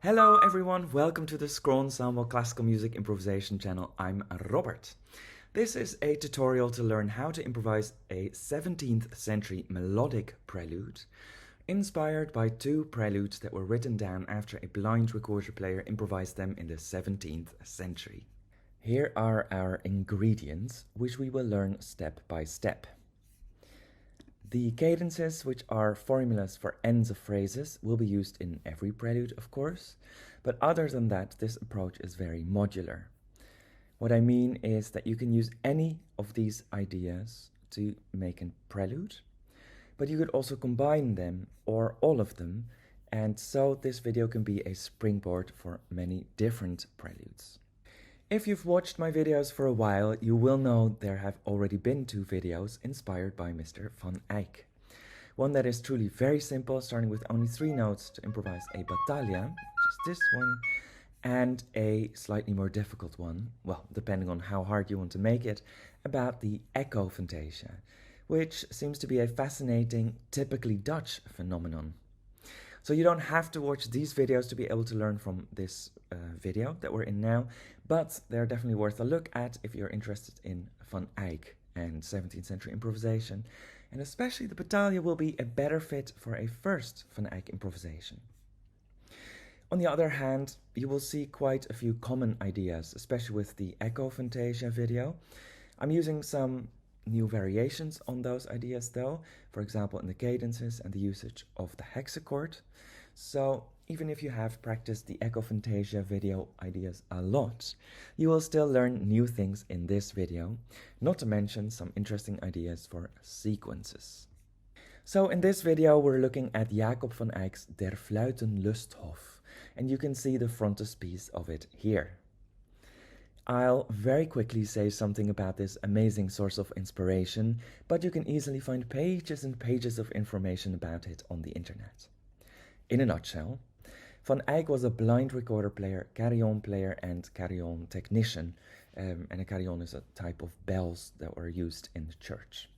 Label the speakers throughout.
Speaker 1: Hello everyone, welcome to the Scroll Ensemble Classical Music Improvisation channel. I'm Robert. This is a tutorial to learn how to improvise a 17th century melodic prelude inspired by two preludes that were written down after a blind recorder player improvised them in the 17th century. Here are our ingredients, which we will learn step by step. The cadences, which are formulas for ends of phrases, will be used in every prelude, of course, but other than that, this approach is very modular. What I mean is that you can use any of these ideas to make a prelude, but you could also combine them or all of them, and so this video can be a springboard for many different preludes. If you've watched my videos for a while, you will know there have already been two videos inspired by Mr. van Eyck. One that is truly very simple, starting with only 3 notes to improvise a battaglia, which is this one, and a slightly more difficult one, well, depending on how hard you want to make it, about the echo fantasia, which seems to be a fascinating, typically Dutch phenomenon. So you don't have to watch these videos to be able to learn from this video that we're in now, but they're definitely worth a look at if you're interested in Van Eyck and 17th century improvisation, and especially the battaglia will be a better fit for a first Van Eyck improvisation. On the other hand, you will see quite a few common ideas, especially with the echo fantasia video. I'm using some new variations on those ideas though, for example in the cadences and the usage of the hexachord. So even if you have practiced the echo fantasia video ideas a lot, you will still learn new things in this video, not to mention some interesting ideas for sequences. So in this video we're looking at Jacob van Eyck's Der Fluiten Lusthof, and you can see the frontispiece of it here. I'll very quickly say something about this amazing source of inspiration, but you can easily find pages and pages of information about it on the internet. In a nutshell, Van Eyck was a blind recorder player, carillon player, and carillon technician, and a carillon is a type of bells that were used in the church.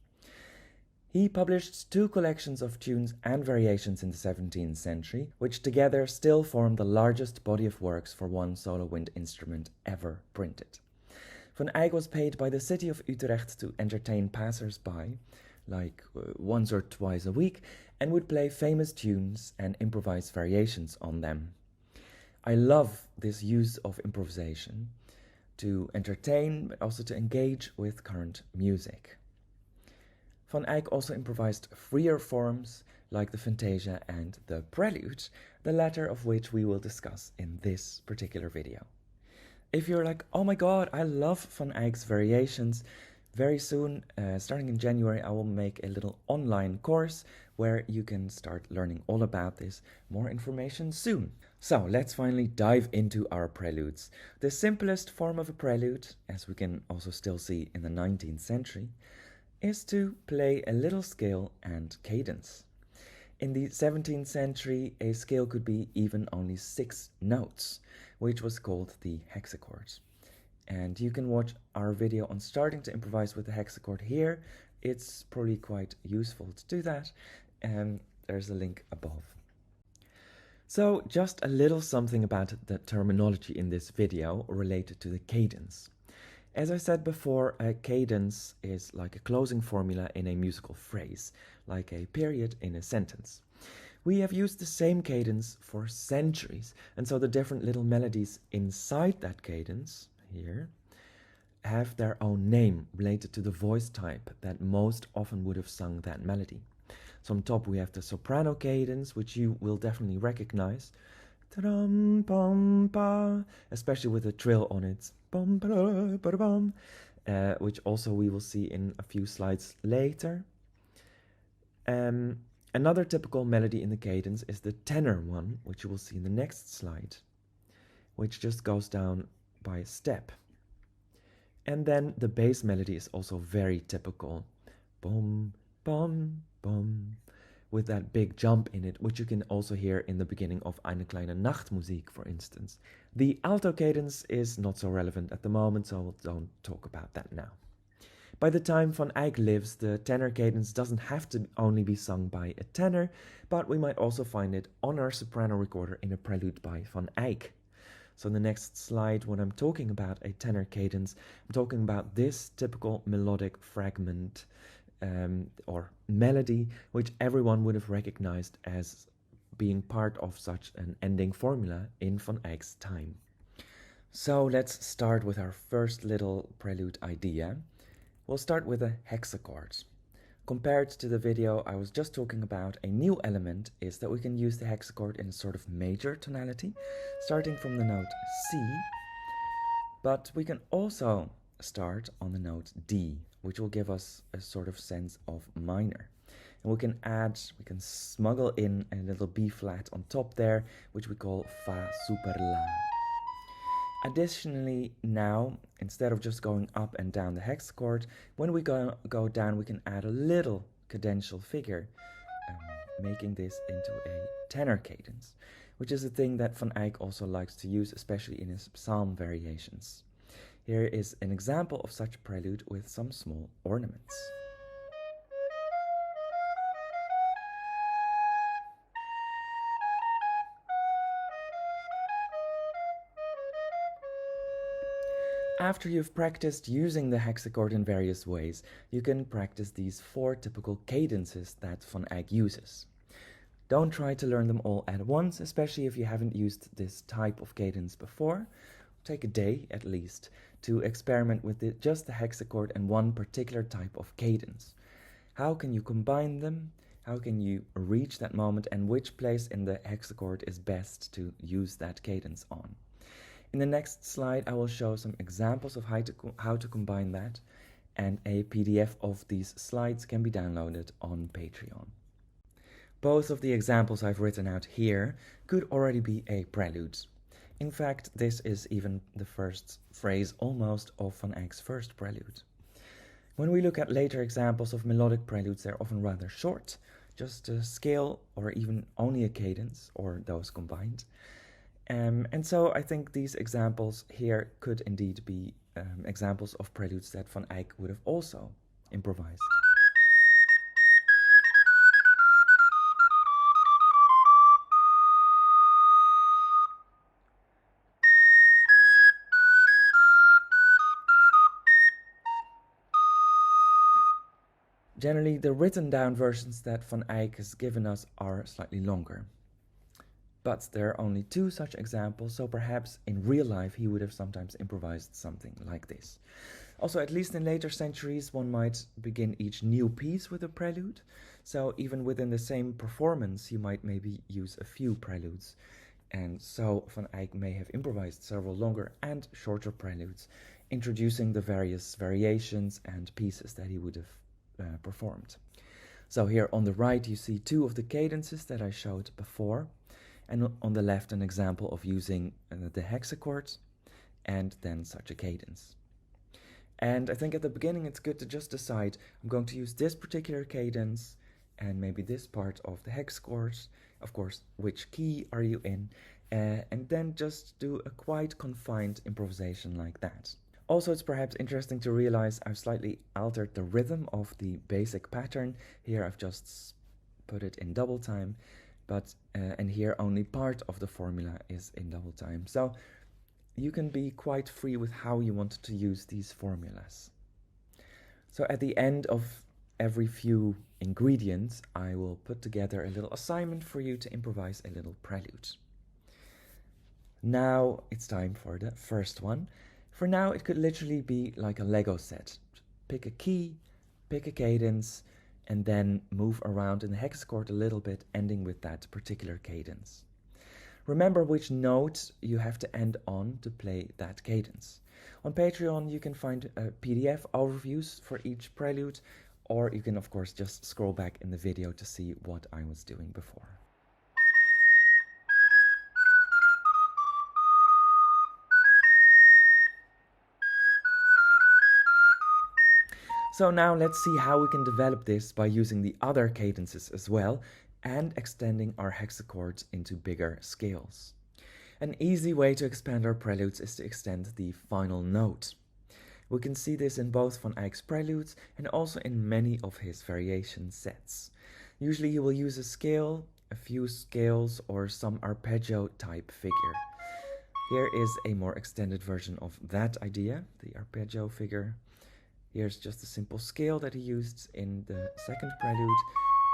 Speaker 1: He published 2 collections of tunes and variations in the 17th century, which together still form the largest body of works for one solo wind instrument ever printed. Van Eyck was paid by the city of Utrecht to entertain passers-by, like once or twice a week, and would play famous tunes and improvise variations on them. I love this use of improvisation to entertain, but also to engage with current music. Van Eyck also improvised freer forms like the fantasia and the prelude, the latter of which we will discuss in this particular video. If you're like, oh my god, I love Van Eyck's variations, very soon, starting in January, I will make a little online course where you can start learning all about this. More information soon. So let's finally dive into our preludes. The simplest form of a prelude, as we can also still see in the 19th century, is to play a little scale and cadence. In the 17th century, a scale could be even only 6 notes, which was called the hexachord. And you can watch our video on starting to improvise with the hexachord here. It's probably quite useful to do that, and there's a link above. So just a little something about the terminology in this video related to the cadence. As I said before, a cadence is like a closing formula in a musical phrase, like a period in a sentence. We have used the same cadence for centuries, and so the different little melodies inside that cadence, here, have their own name related to the voice type that most often would have sung that melody. So on top we have the soprano cadence, which you will definitely recognize, especially with a trill on it, which also we will see in a few slides later. Another typical melody in the cadence is the tenor one, which you will see in the next slide, which just goes down by a step. And then the bass melody is also very typical, bum, bum, bum, with that big jump in it, which you can also hear in the beginning of Eine kleine Nachtmusik, for instance. The alto cadence is not so relevant at the moment, so don't talk about that now. By the time Van Eyck lives, the tenor cadence doesn't have to only be sung by a tenor, but we might also find it on our soprano recorder in a prelude by Van Eyck. So in the next slide, when I'm talking about a tenor cadence, I'm talking about this typical melodic fragment or melody, which everyone would have recognized as being part of such an ending formula in Van Eyck's time. So let's start with our first little prelude idea. We'll start with a hexachord. Compared to the video I was just talking about, a new element is that we can use the hexachord in a sort of major tonality, starting from the note C, but we can also start on the note D, which will give us a sort of sense of minor. And we can smuggle in a little B flat on top there, which we call Fa super La. Additionally, now, instead of just going up and down the hexachord, when we go down, we can add a little cadential figure, making this into a tenor cadence, which is a thing that Van Eyck also likes to use, especially in his psalm variations. Here is an example of such a prelude with some small ornaments. After you've practiced using the hexachord in various ways, you can practice these 4 typical cadences that Van Eyck uses. Don't try to learn them all at once, especially if you haven't used this type of cadence before. Take a day, at least, to experiment with just the hexachord and one particular type of cadence. How can you combine them? How can you reach that moment, and which place in the hexachord is best to use that cadence on? In the next slide, I will show some examples of how to combine that, and a PDF of these slides can be downloaded on Patreon. Both of the examples I've written out here could already be a prelude. In fact, this is even the first phrase almost of Van Eyck's first prelude. When we look at later examples of melodic preludes, they're often rather short, just a scale or even only a cadence, or those combined. And so I think these examples here could indeed be examples of preludes that Van Eyck would have also improvised. Generally, the written down versions that Van Eyck has given us are slightly longer. But there are only 2 such examples, so perhaps in real life he would have sometimes improvised something like this. Also, at least in later centuries, one might begin each new piece with a prelude, so even within the same performance you might maybe use a few preludes. And so Van Eyck may have improvised several longer and shorter preludes, introducing the various variations and pieces that he would have performed. So here on the right you see 2 of the cadences that I showed before, and on the left an example of using the hexachord and then such a cadence. And I think at the beginning it's good to just decide, I'm going to use this particular cadence and maybe this part of the hexachord, of course, which key are you in, and then just do a quite confined improvisation like that. Also, it's perhaps interesting to realize I've slightly altered the rhythm of the basic pattern. Here I've just put it in double time, but and here only part of the formula is in double time. So you can be quite free with how you want to use these formulas. So at the end of every few ingredients, I will put together a little assignment for you to improvise a little prelude. Now it's time for the first one. For now, it could literally be like a Lego set. Pick a key, pick a cadence, and then move around in the hexachord a little bit, ending with that particular cadence. Remember which note you have to end on to play that cadence. On Patreon, you can find PDF overviews for each prelude, or you can of course just scroll back in the video to see what I was doing before. So now let's see how we can develop this by using the other cadences as well and extending our hexachords into bigger scales. An easy way to expand our preludes is to extend the final note. We can see this in both Van Eyck's preludes and also in many of his variation sets. Usually he will use a scale, a few scales, or some arpeggio type figure. Here is a more extended version of that idea, the arpeggio figure. Here's just a simple scale that he used in the second prelude,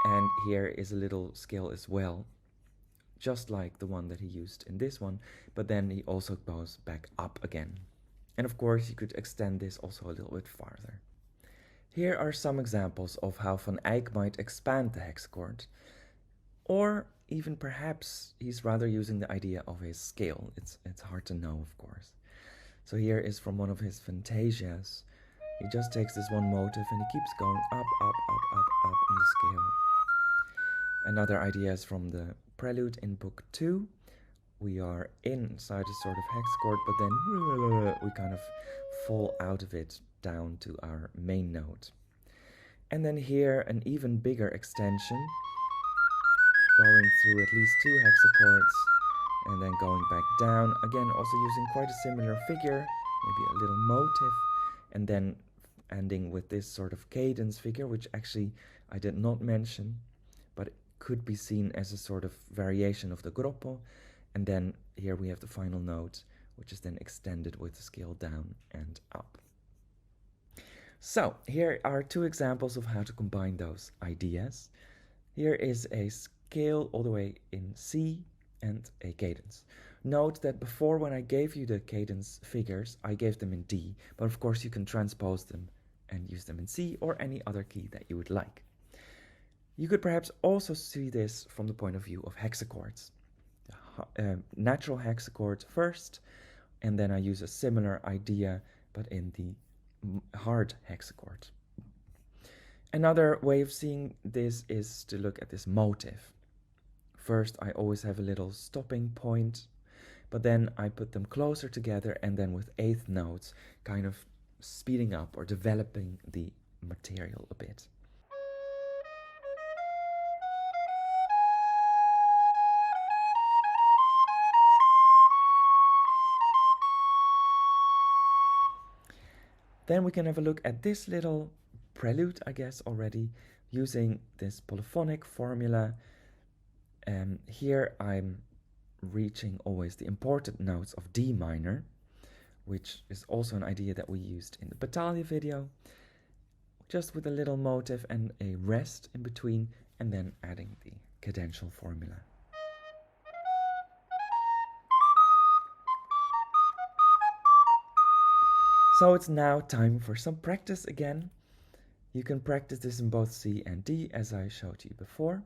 Speaker 1: and here is a little scale as well, just like the one that he used in this one, but then he also goes back up again. And of course you could extend this also a little bit farther. Here are some examples of how Van Eyck might expand the hexachord, or even perhaps he's rather using the idea of a scale. It's hard to know, of course. So here is from one of his fantasias. He just takes this one motive and he keeps going up, up, up, up, up in the scale. Another idea is from the prelude in book 2. We are inside a sort of hexachord, but then we kind of fall out of it down to our main note. And then here an even bigger extension, going through at least 2 hexachords and then going back down, again also using quite a similar figure, maybe a little motive, and then ending with this sort of cadence figure, which actually I did not mention, but it could be seen as a sort of variation of the groppo. And then here we have the final note, which is then extended with the scale down and up. So here are 2 examples of how to combine those ideas. Here is a scale all the way in C and a cadence. Note that before, when I gave you the cadence figures, I gave them in D, but of course you can transpose them and use them in C or any other key that you would like. You could perhaps also see this from the point of view of hexachords. Natural hexachord first, and then I use a similar idea but in the hard hexachord. Another way of seeing this is to look at this motive. First I always have a little stopping point, but then I put them closer together and then with eighth notes kind of speeding up or developing the material a bit. Then we can have a look at this little prelude, I guess, already, using this polyphonic formula. Here I'm reaching always the important notes of D minor, which is also an idea that we used in the Battaglia video, just with a little motive and a rest in between, and then adding the cadential formula. So it's now time for some practice again. You can practice this in both C and D, as I showed you before,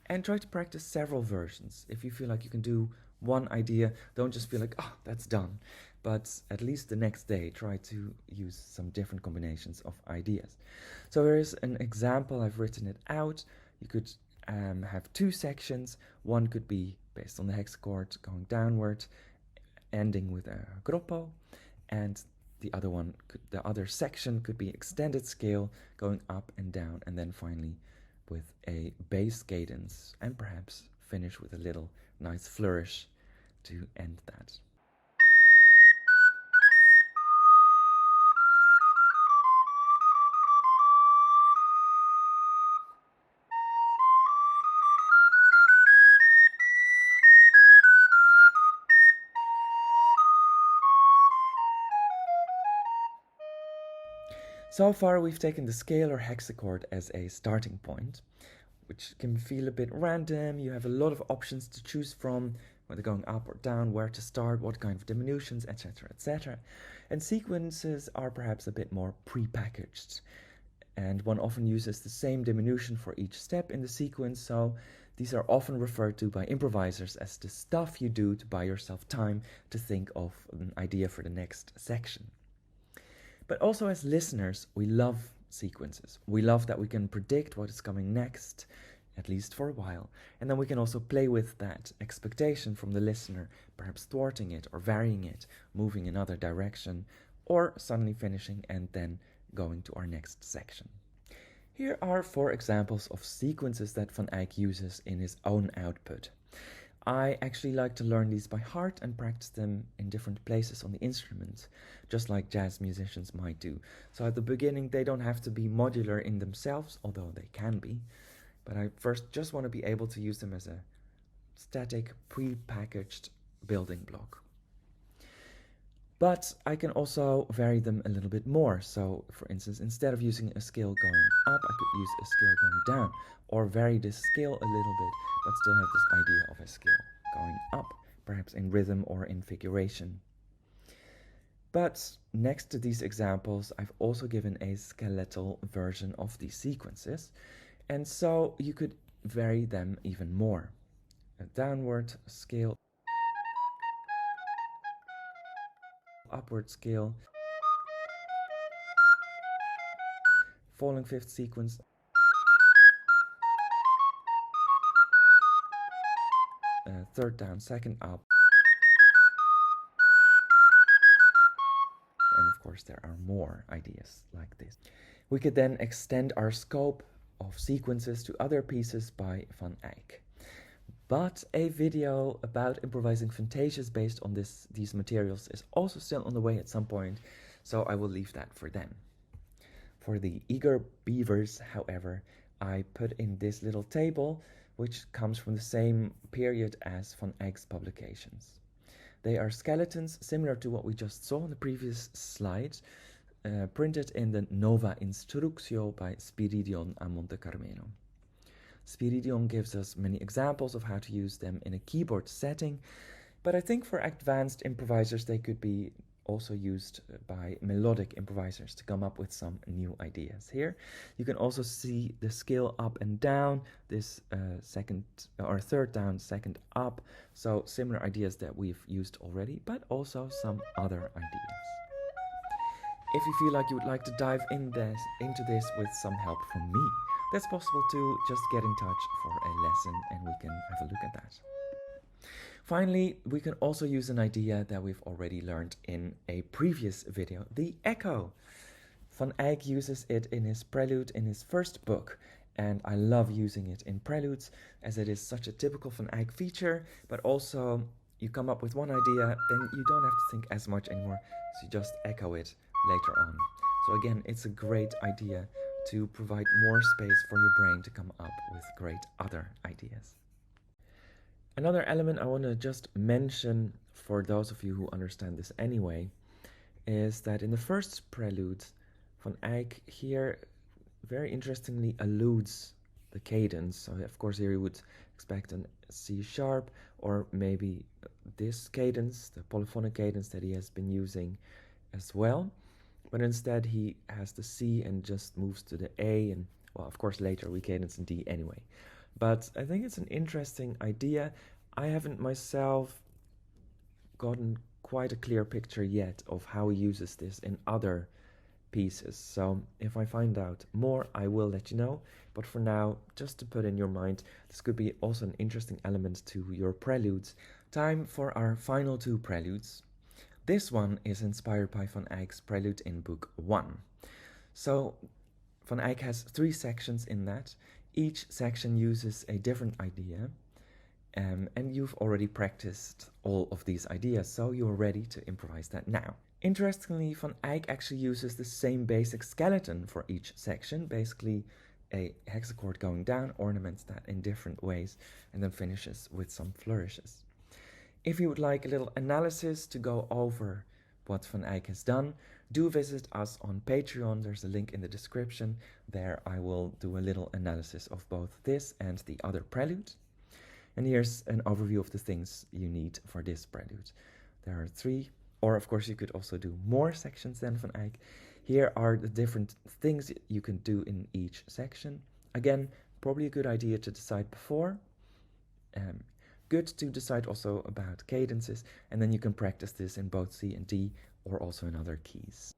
Speaker 1: and try to practice several versions. If you feel like you can do one idea, don't just feel like, oh, that's done, but at least the next day try to use some different combinations of ideas. So here is an example. I've written it out. You could have 2 sections. One could be based on the hexachord going downward, ending with a groppo, and the other section could be extended scale going up and down, and then finally with a bass cadence, and perhaps finish with a little nice flourish to end that. So far we've taken the scale or hexachord as a starting point, which can feel a bit random. You have a lot of options to choose from, whether going up or down, where to start, what kind of diminutions, etc., etc. And sequences are perhaps a bit more pre-packaged, and one often uses the same diminution for each step in the sequence, so these are often referred to by improvisers as the stuff you do to buy yourself time to think of an idea for the next section. But also as listeners, we love sequences. We love that we can predict what is coming next, at least for a while, and then we can also play with that expectation from the listener, perhaps thwarting it or varying it, moving in another direction, or suddenly finishing and then going to our next section. Here are 4 examples of sequences that Van Eyck uses in his own output. I actually like to learn these by heart and practice them in different places on the instrument, just like jazz musicians might do. So at the beginning, they don't have to be modular in themselves, although they can be. But I first just want to be able to use them as a static, pre-packaged building block. But I can also vary them a little bit more. So, for instance, instead of using a scale going up, I could use a scale going down, or vary this scale a little bit, but still have this idea of a scale going up, perhaps in rhythm or in figuration. But next to these examples, I've also given a skeletal version of these sequences, and so you could vary them even more. A downward scale, upward scale, falling fifth sequence, third down, second up, and of course there are more ideas like this. We could then extend our scope of sequences to other pieces by Van Eyck. But a video about improvising fantasias based on these materials is also still on the way at some point, so I will leave that for then. For the eager beavers, however, I put in this little table, which comes from the same period as Van Eyck's publications. They are skeletons similar to what we just saw on the previous slide, printed in the Nova Instructio by Spiridion a Monte Carmelo. Spiridion gives us many examples of how to use them in a keyboard setting, but I think for advanced improvisers they could be also used by melodic improvisers to come up with some new ideas. Here you can also see the scale up and down, this second or third down, second up, so similar ideas that we've used already, but also some other ideas. If you feel like you would like to dive into this with some help from me, that's possible too. Just get in touch for a lesson and we can have a look at that. Finally, we can also use an idea that we've already learned in a previous video, the echo. Van Eyck uses it in his Prelude in his first book, and I love using it in Preludes as it is such a typical Van Eyck feature, but also you come up with one idea, then you don't have to think as much anymore, so you just echo it later on. So again, it's a great idea to provide more space for your brain to come up with great other ideas. Another element I want to just mention for those of you who understand this anyway is that in the first prelude, Van Eyck here very interestingly alludes the cadence. So of course here you would expect a C sharp or maybe this cadence, the polyphonic cadence that he has been using as well. But instead he has the C and just moves to the A, and well, of course later we cadence in D anyway. But I think it's an interesting idea. I haven't myself gotten quite a clear picture yet of how he uses this in other pieces. So if I find out more, I will let you know. But for now, just to put in your mind, this could be also an interesting element to your preludes. Time for our final two preludes. This one is inspired by Van Eyck's Prelude in Book 1. So Van Eyck has 3 sections in that. Each section uses a different idea, and you've already practiced all of these ideas, so you're ready to improvise that now. Interestingly, Van Eyck actually uses the same basic skeleton for each section, basically a hexachord going down, ornaments that in different ways, and then finishes with some flourishes. If you would like a little analysis to go over what Van Eyck has done, do visit us on Patreon. There's a link in the description. There I will do a little analysis of both this and the other prelude. And here's an overview of the things you need for this prelude. There are 3, or of course you could also do more sections than Van Eyck. Here are the different things you can do in each section. Again, probably a good idea to decide before. Good to decide also about cadences, and then you can practice this in both C and D or also in other keys.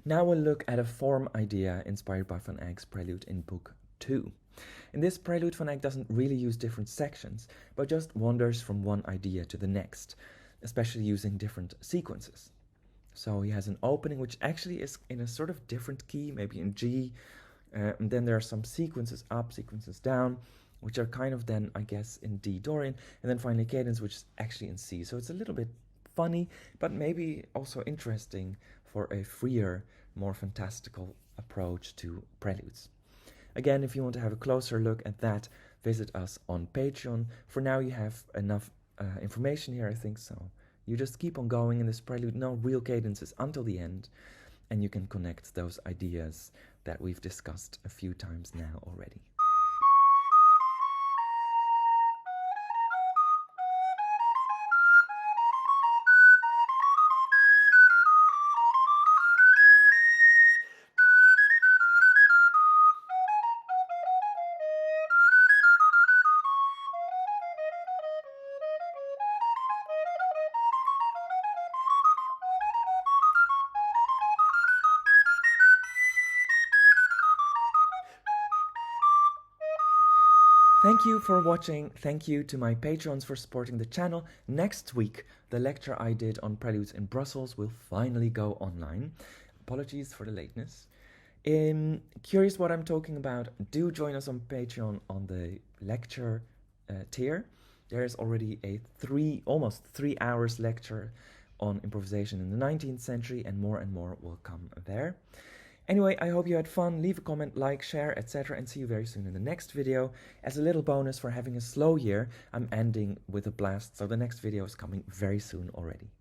Speaker 1: Now we'll look at a form idea inspired by Van Eyck's Prelude in Book 2. In this prelude, Van Eyck doesn't really use different sections, but just wanders from one idea to the next, especially using different sequences. So he has an opening which actually is in a sort of different key, maybe in G, and then there are some sequences up, sequences down, which are kind of then, I guess, in D Dorian, and then finally cadence, which is actually in C. So it's a little bit funny, but maybe also interesting for a freer, more fantastical approach to preludes. Again, if you want to have a closer look at that, visit us on Patreon. For now, you have enough information here, I think, so you just keep on going in this prelude, no real cadences until the end, and you can connect those ideas that we've discussed a few times now already. Thank you for watching. Thank you to my patrons for supporting the channel. Next week, the lecture I did on preludes in Brussels will finally go online. Apologies for the lateness. Curious what I'm talking about? Do join us on Patreon on the lecture tier. There is already a almost 3 hours lecture on improvisation in the 19th century, and more will come there. Anyway, I hope you had fun. Leave a comment, like, share, etc. and see you very soon in the next video. As a little bonus for having a slow year, I'm ending with a blast, so the next video is coming very soon already.